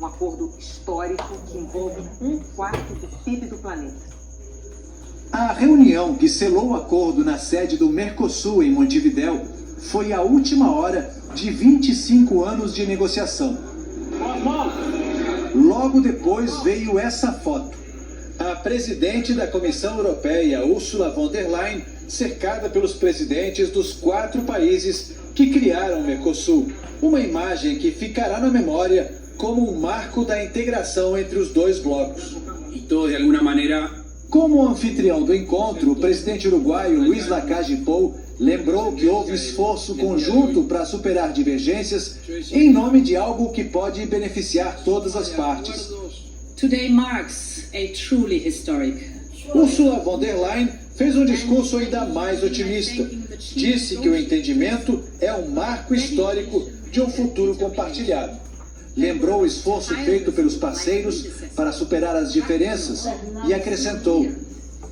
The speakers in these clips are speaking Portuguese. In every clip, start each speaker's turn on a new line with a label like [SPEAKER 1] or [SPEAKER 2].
[SPEAKER 1] Um acordo histórico que envolve 1/4 do PIB do planeta.
[SPEAKER 2] A reunião que selou o acordo na sede do Mercosul, em Montevidéu, foi a última hora de 25 anos de negociação. Logo depois veio essa foto. A presidente da Comissão Europeia, Ursula von der Leyen, cercada pelos presidentes dos 4 países que criaram o Mercosul. Uma imagem que ficará na memória como um marco da integração entre os dois blocos.
[SPEAKER 3] E todos, de alguma maneira...
[SPEAKER 2] Como anfitrião do encontro, o presidente uruguaio Luiz Lacalle Pou lembrou que houve esforço conjunto para superar divergências em nome de algo que pode beneficiar todas as partes.
[SPEAKER 4] Today marks a truly historic.
[SPEAKER 2] Ursula von der Leyen fez um discurso ainda mais otimista. Disse que o entendimento é um marco histórico de um futuro compartilhado. Lembrou o esforço feito pelos parceiros para superar as diferenças e acrescentou: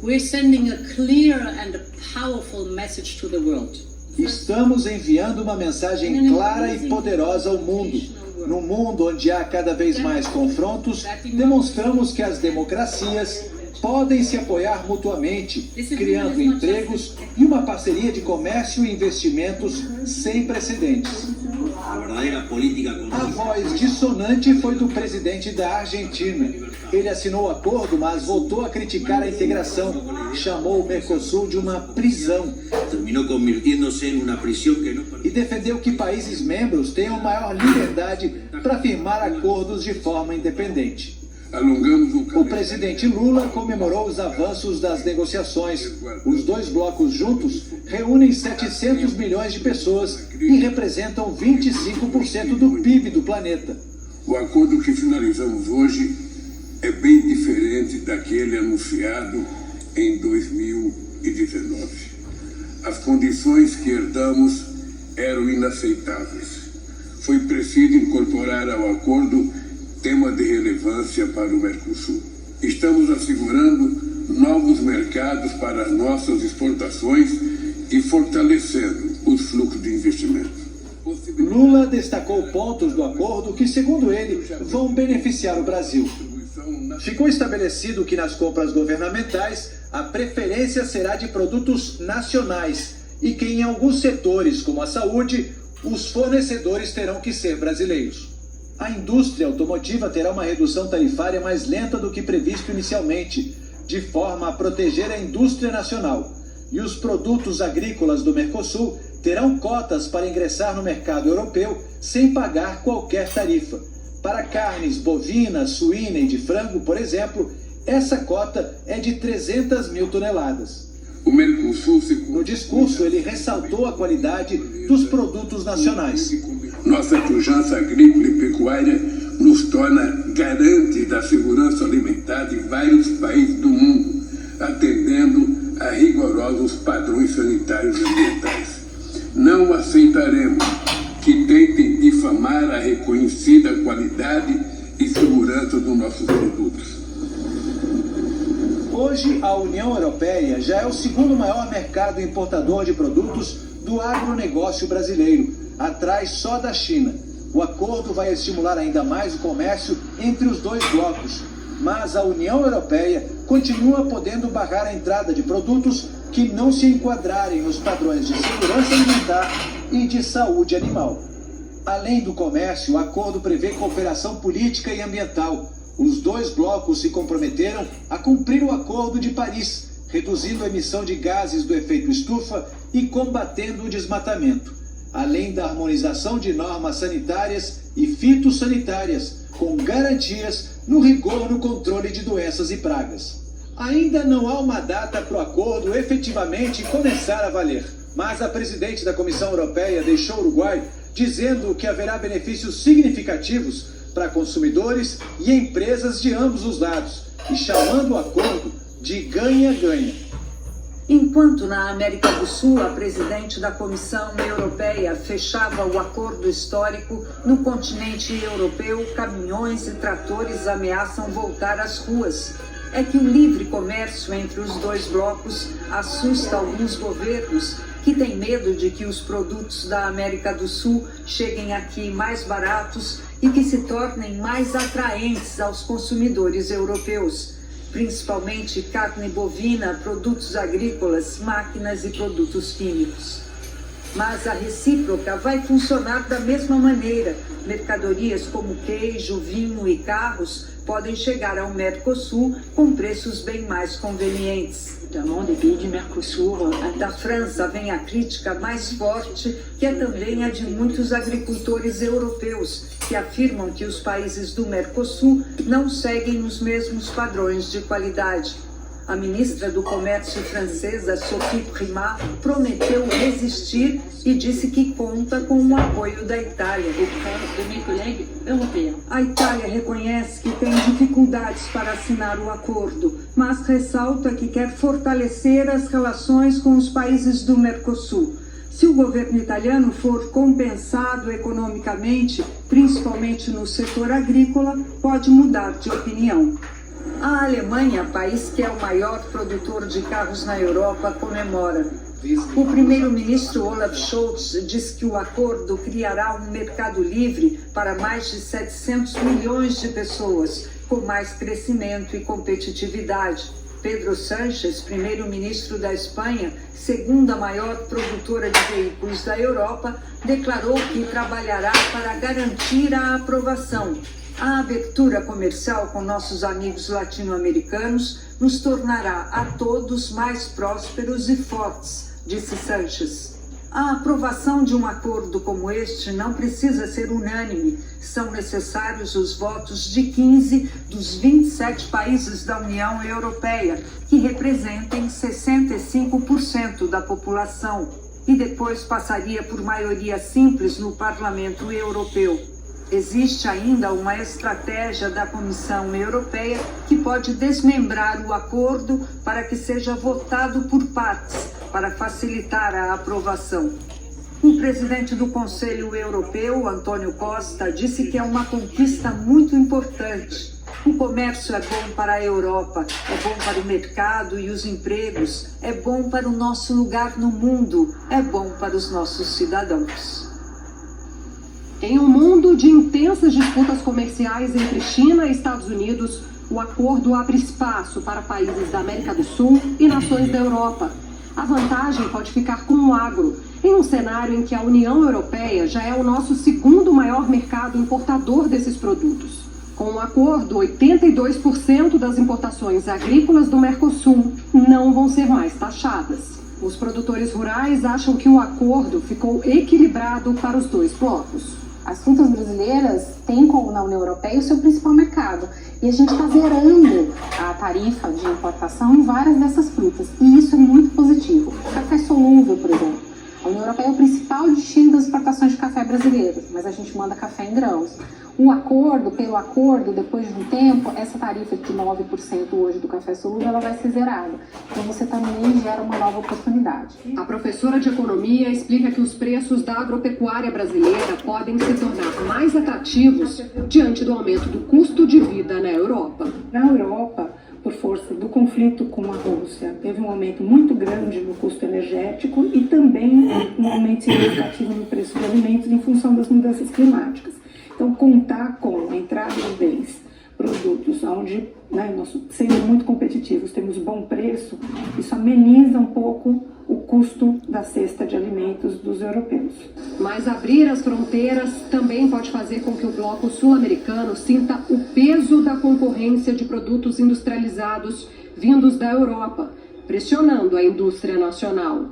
[SPEAKER 4] We're sending a clear and powerful message to the world.
[SPEAKER 2] Estamos enviando uma mensagem clara e poderosa ao mundo. No mundo onde há cada vez mais confrontos, demonstramos que as democracias podem se apoiar mutuamente, criando empregos e uma parceria de comércio e investimentos sem precedentes. A voz dissonante foi do presidente da Argentina. Ele assinou o acordo, mas voltou a criticar a integração. Chamou o Mercosul de uma prisão. E defendeu que países membros tenham maior liberdade para firmar acordos de forma independente. O presidente Lula comemorou os avanços das negociações. Os dois blocos juntos reúnem 700 milhões de pessoas e representam 25% do PIB do planeta.
[SPEAKER 5] O acordo que finalizamos hoje é bem diferente daquele anunciado em 2019. As condições que herdamos eram inaceitáveis. Foi preciso incorporar ao acordo tema de relevância para o Mercosul. Estamos assegurando novos mercados para nossas exportações e fortalecendo os fluxos de investimento.
[SPEAKER 2] Lula destacou pontos do acordo que, segundo ele, vão beneficiar o Brasil. Ficou estabelecido que nas compras governamentais a preferência será de produtos nacionais e que em alguns setores, como a saúde, os fornecedores terão que ser brasileiros. A indústria automotiva terá uma redução tarifária mais lenta do que previsto inicialmente, de forma a proteger a indústria nacional. E os produtos agrícolas do Mercosul terão cotas para ingressar no mercado europeu sem pagar qualquer tarifa. Para carnes bovina, suína e de frango, por exemplo, essa cota é de 300 mil toneladas.
[SPEAKER 5] O Mercosul
[SPEAKER 2] No discurso, ele ressaltou a qualidade dos produtos nacionais.
[SPEAKER 5] Nossa pujança agrícola e pecuária nos torna garante da segurança alimentar de vários países do mundo, atendendo a rigorosos padrões sanitários e ambientais. Não aceitaremos que tentem difamar a reconhecida qualidade e segurança dos nossos produtos.
[SPEAKER 2] Hoje, a União Europeia já é o segundo maior mercado importador de produtos do agronegócio brasileiro, atrás só da China. O acordo vai estimular ainda mais o comércio entre os dois blocos, mas a União Europeia continua podendo barrar a entrada de produtos que não se enquadrarem nos padrões de segurança alimentar e de saúde animal. Além do comércio, o acordo prevê cooperação política e ambiental. Os dois blocos se comprometeram a cumprir o Acordo de Paris, reduzindo a emissão de gases do efeito estufa e combatendo o desmatamento, além da harmonização de normas sanitárias e fitossanitárias, com garantias no rigor no controle de doenças e pragas. Ainda não há uma data para o acordo efetivamente começar a valer, mas a presidente da Comissão Europeia deixou o Uruguai dizendo que haverá benefícios significativos para consumidores e empresas de ambos os lados, e chamando o acordo de ganha-ganha.
[SPEAKER 6] Enquanto na América do Sul a presidente da Comissão Europeia fechava o acordo histórico, no continente europeu caminhões e tratores ameaçam voltar às ruas. é que o livre comércio entre os dois blocos assusta alguns governos que têm medo de que os produtos da América do Sul cheguem aqui mais baratos e que se tornem mais atraentes aos consumidores europeus, principalmente carne bovina, produtos agrícolas, máquinas e produtos químicos. Mas a recíproca vai funcionar da mesma maneira. Mercadorias como queijo, vinho e carros podem chegar ao Mercosul com preços bem mais convenientes. Da França vem a crítica mais forte, que é também a de muitos agricultores europeus, que afirmam que os países do Mercosul não seguem os mesmos padrões de qualidade. A ministra do Comércio francesa, Sophie Primas, prometeu resistir e disse que conta com o apoio da Itália. A Itália reconhece que tem dificuldades para assinar o acordo, mas ressalta que quer fortalecer as relações com os países do Mercosul. Se o governo italiano for compensado economicamente, principalmente no setor agrícola, pode mudar de opinião. A Alemanha, país que é o maior produtor de carros na Europa, comemora. O primeiro-ministro Olaf Scholz diz que o acordo criará um mercado livre para mais de 700 milhões de pessoas, com mais crescimento e competitividade. Pedro Sánchez, primeiro-ministro da Espanha, segunda maior produtora de veículos da Europa, declarou que trabalhará para garantir a aprovação. A abertura comercial com nossos amigos latino-americanos nos tornará a todos mais prósperos e fortes, disse Sánchez. A aprovação de um acordo como este não precisa ser unânime. São necessários os votos de 15 dos 27 países da União Europeia, que representem 65% da população, e depois passaria por maioria simples no Parlamento Europeu. Existe ainda uma estratégia da Comissão Europeia que pode desmembrar o acordo para que seja votado por partes, para facilitar a aprovação. O presidente do Conselho Europeu, Antônio Costa, disse que é uma conquista muito importante. O comércio é bom para a Europa, é bom para o mercado e os empregos, é bom para o nosso lugar no mundo, é bom para os nossos cidadãos.
[SPEAKER 7] Em um mundo de intensas disputas comerciais entre China e Estados Unidos, o acordo abre espaço para países da América do Sul e nações da Europa. A vantagem pode ficar com o agro, em um cenário em que a União Europeia já é o nosso segundo maior mercado importador desses produtos. Com o acordo, 82% das importações agrícolas do Mercosul não vão ser mais taxadas. Os produtores rurais acham que o acordo ficou equilibrado para os dois blocos.
[SPEAKER 8] As frutas brasileiras têm na União Europeia o seu principal mercado e a gente está zerando a tarifa de importação em várias dessas frutas e isso é muito positivo. Café solúvel, por exemplo. A União Europeia é o principal destino das exportações de café brasileiras, mas a gente manda café em grãos. Pelo acordo, depois de um tempo, essa tarifa de 9% hoje do café solúvel, ela vai ser zerada. Então você também gera uma nova oportunidade.
[SPEAKER 7] A professora de economia explica que os preços da agropecuária brasileira podem se tornar mais atrativos diante do aumento do custo de vida na Europa.
[SPEAKER 9] Na Europa, por força do conflito com a Rússia, teve um aumento muito grande no custo energético e também um aumento significativo no preço de alimentos em função das mudanças climáticas. Então, contar com a entrada deles, produtos onde, nós, sendo muito competitivos, temos bom preço, isso ameniza um pouco o custo da cesta de alimentos dos europeus.
[SPEAKER 7] Mas abrir as fronteiras também pode fazer com que o bloco sul-americano sinta o peso da concorrência de produtos industrializados vindos da Europa, pressionando a indústria nacional.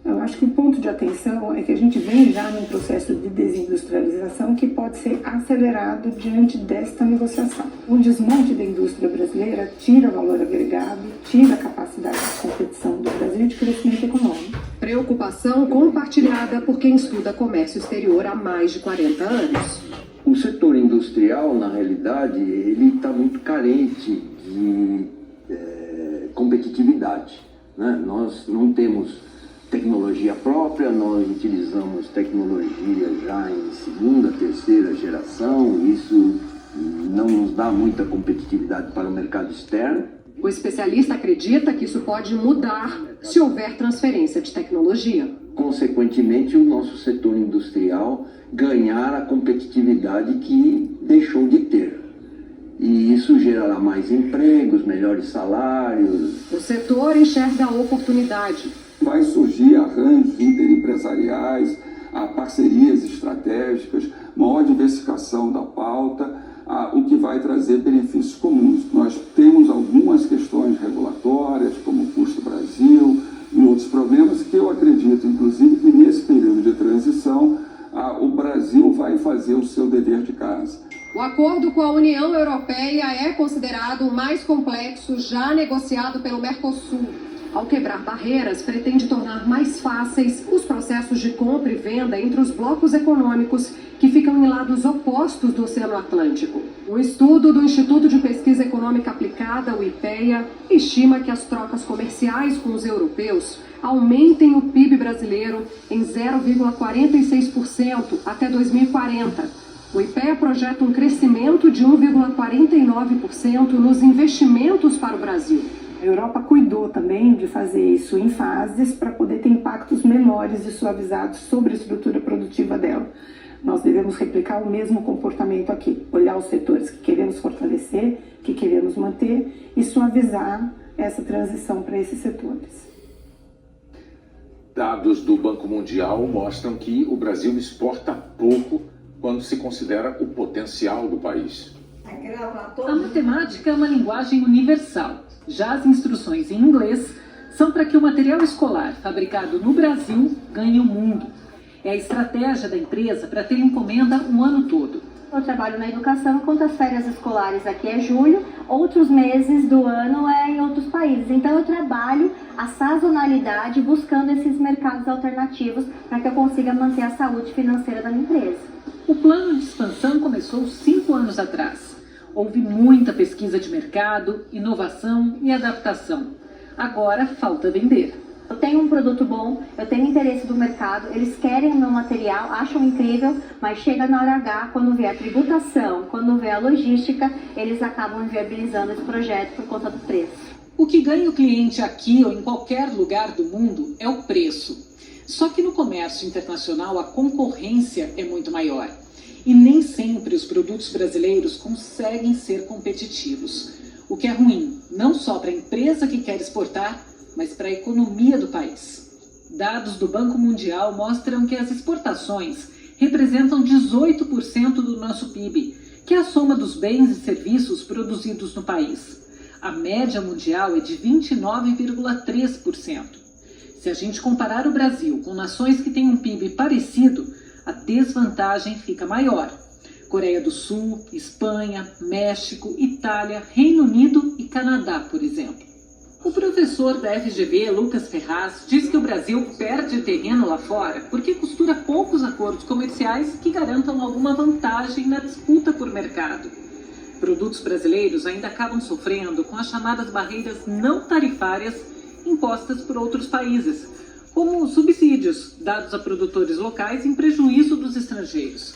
[SPEAKER 9] Eu acho que o ponto de atenção é que a gente vem já num processo de desindustrialização que pode ser acelerado diante desta negociação. O desmonte da indústria brasileira tira valor agregado, tira a capacidade de competição do Brasil e de crescimento econômico.
[SPEAKER 7] Preocupação compartilhada por quem estuda comércio exterior há mais de 40 anos.
[SPEAKER 10] O setor industrial, na realidade, ele está muito carente de competitividade, né? Nós não temos tecnologia própria, nós utilizamos tecnologia já em segunda, terceira geração, isso não nos dá muita competitividade para o mercado externo.
[SPEAKER 7] O especialista acredita que isso pode mudar se houver transferência de tecnologia.
[SPEAKER 10] Consequentemente, o nosso setor industrial ganhar a competitividade que deixou de ter. E isso gerará mais empregos, melhores salários.
[SPEAKER 7] O setor enxerga a oportunidade.
[SPEAKER 11] Vai surgir arranjos interempresariais, parcerias estratégicas, maior diversificação da pauta, o que vai trazer benefícios comuns. Nós temos algumas questões regulatórias, como o Custo Brasil e outros problemas, que eu acredito, inclusive, que nesse período de transição, o Brasil vai fazer o seu dever de casa.
[SPEAKER 7] O acordo com a União Europeia é considerado o mais complexo já negociado pelo Mercosul. Ao quebrar barreiras, pretende tornar mais fáceis os processos de compra e venda entre os blocos econômicos que ficam em lados opostos do Oceano Atlântico. Um estudo do Instituto de Pesquisa Econômica Aplicada, o IPEA, estima que as trocas comerciais com os europeus aumentem o PIB brasileiro em 0,46% até 2040. O IPEA projeta um crescimento de 1,49% nos investimentos para o Brasil.
[SPEAKER 9] A Europa cuidou também de fazer isso em fases para poder ter impactos menores e suavizados sobre a estrutura produtiva dela. Nós devemos replicar o mesmo comportamento aqui, olhar os setores que queremos fortalecer, que queremos manter e suavizar essa transição para esses setores.
[SPEAKER 12] Dados do Banco Mundial mostram que o Brasil exporta pouco quando se considera o potencial do país.
[SPEAKER 13] A matemática é uma linguagem universal. Já as instruções em inglês são para que o material escolar fabricado no Brasil ganhe o mundo. É a estratégia da empresa para ter encomenda um ano todo.
[SPEAKER 14] Eu trabalho na educação, enquanto as férias escolares aqui é julho, outros meses do ano é em outros países. Então eu trabalho a sazonalidade buscando esses mercados alternativos para que eu consiga manter a saúde financeira da minha empresa.
[SPEAKER 13] O plano de expansão começou 5 anos atrás. Houve muita pesquisa de mercado, inovação e adaptação. Agora falta vender.
[SPEAKER 14] Eu tenho um produto bom, eu tenho interesse do mercado, eles querem o meu material, acham incrível, mas chega na hora H, quando vê a tributação, quando vê a logística, eles acabam inviabilizando esse projeto por conta do preço.
[SPEAKER 13] O que ganha o cliente aqui ou em qualquer lugar do mundo é o preço. Só que no comércio internacional a concorrência é muito maior. E nem sempre os produtos brasileiros conseguem ser competitivos. O que é ruim, não só para a empresa que quer exportar, mas para a economia do país. Dados do Banco Mundial mostram que as exportações representam 18% do nosso PIB, que é a soma dos bens e serviços produzidos no país. A média mundial é de 29,3%. Se a gente comparar o Brasil com nações que têm um PIB parecido, a desvantagem fica maior. Coreia do Sul, Espanha, México, Itália, Reino Unido e Canadá, por exemplo. O professor da FGV, Lucas Ferraz, diz que o Brasil perde terreno lá fora porque costura poucos acordos comerciais que garantam alguma vantagem na disputa por mercado. Produtos brasileiros ainda acabam sofrendo com as chamadas barreiras não tarifárias impostas por outros países, como subsídios dados a produtores locais em prejuízo dos estrangeiros.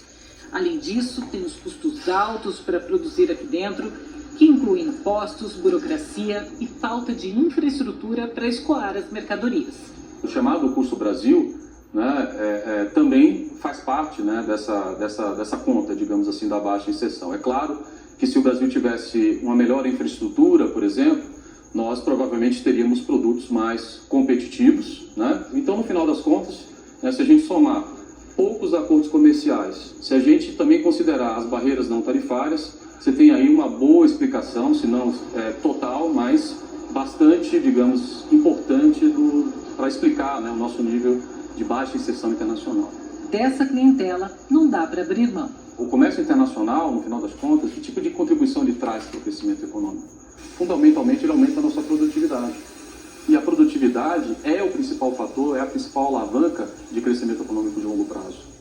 [SPEAKER 13] Além disso, tem os custos altos para produzir aqui dentro, que incluem impostos, burocracia e falta de infraestrutura para escoar as mercadorias.
[SPEAKER 15] O chamado Custo Brasil, né, também faz parte, né, dessa conta, digamos assim, da baixa inserção. É claro que se o Brasil tivesse uma melhor infraestrutura, por exemplo, nós provavelmente teríamos produtos mais competitivos, né? Então, no final das contas, né, se a gente somar poucos acordos comerciais, se a gente também considerar as barreiras não tarifárias, você tem aí uma boa explicação, se não total, mas bastante, digamos, importante para explicar, né, o nosso nível de baixa inserção internacional.
[SPEAKER 13] Dessa clientela não dá para abrir mão.
[SPEAKER 15] O comércio internacional, no final das contas, que tipo de contribuição ele traz para o crescimento econômico? Fundamentalmente, ele aumenta a nossa produtividade. E a produtividade é o principal fator, é a principal alavanca de crescimento econômico de longo prazo.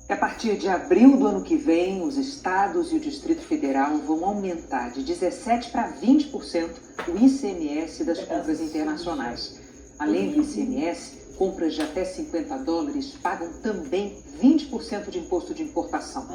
[SPEAKER 1] A partir de abril do ano que vem, os estados e o Distrito Federal vão aumentar de 17% para 20% o ICMS das compras internacionais. Além do ICMS, compras de até $50 pagam também 20% de imposto de importação.